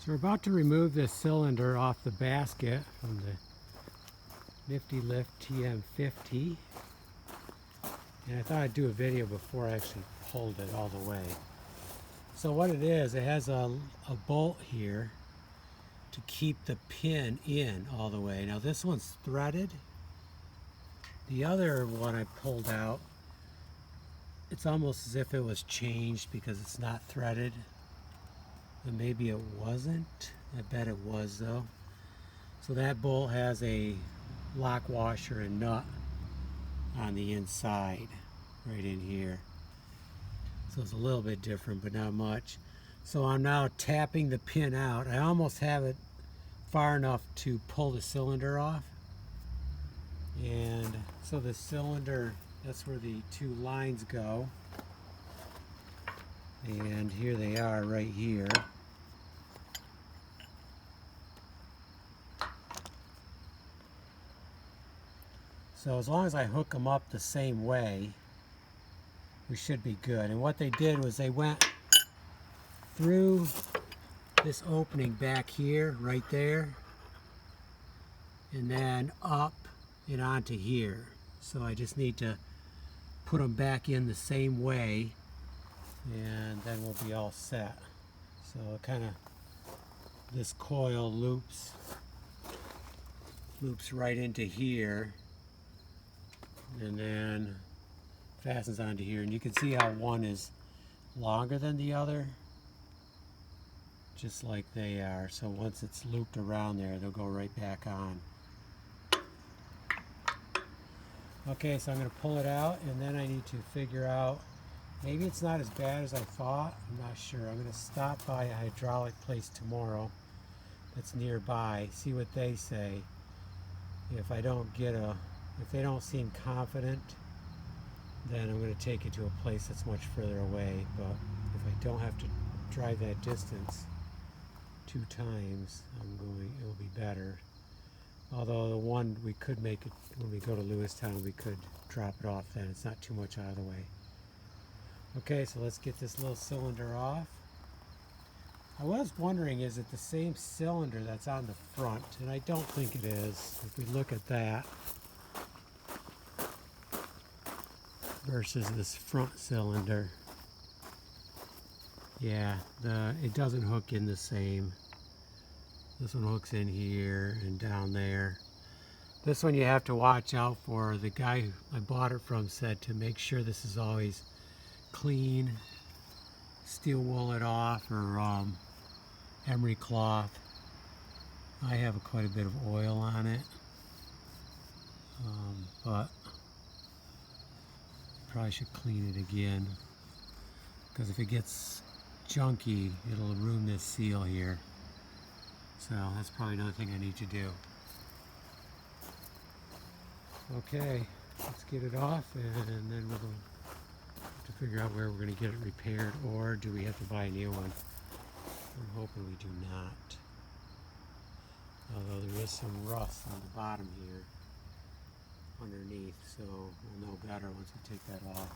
So we're about to remove this cylinder off the basket from the Nifty-Lift TM50. And I thought I'd do a video before I actually pulled it all the way. So what it is, it has a bolt here to keep the pin in all the way. Now this one's threaded. The other one I pulled out, it's almost as if it was changed because it's not threaded. But maybe it wasn't. I bet it was though. So that bolt has a lock washer and nut on the inside, right in here. So it's a little bit different, but not much. So I'm now tapping the pin out. I almost have it far enough to pull the cylinder off. And so the cylinder, that's where the two lines go. And here they are right here. So as long as I hook them up the same way, we should be good. And what they did was they went through this opening back here, right there, and then up and onto here. So I just need to put them back in the same way, and then we'll be all set. So kind of, this coil loops right into here, and then fastens onto here. And you can see how one is longer than the other, just like they are. So once it's looped around there, they'll go right back on. Okay, so I'm going to pull it out, and then I need to figure out, maybe it's not as bad as I thought. I'm not sure. I'm going to stop by a hydraulic place tomorrow that's nearby, see what they say. If I don't get if they don't seem confident, then I'm going to take it to a place that's much further away. But if I don't have to drive that distance 2 times, it'll be better. Although the one, we could make it, when we go to Lewistown, we could drop it off then. It's not too much out of the way. Okay, so let's get this little cylinder off. I was wondering, is it the same cylinder that's on the front? And I don't think it is. If we look at that versus this front cylinder, yeah, it doesn't hook in the same. This one hooks in here and down there. This one you have to watch out for. The guy who I bought it from said to make sure this is always clean. Steel wool it off, or emery cloth. I have quite a bit of oil on it, but probably should clean it again, because if it gets junky, it'll ruin this seal here. So that's probably another thing I need to do. Okay, let's get it off, and then we'll have to figure out where we're going to get it repaired, or do we have to buy a new one? I'm hoping we do not. Although there is some rust on the bottom here underneath, so we'll know better once we take that off.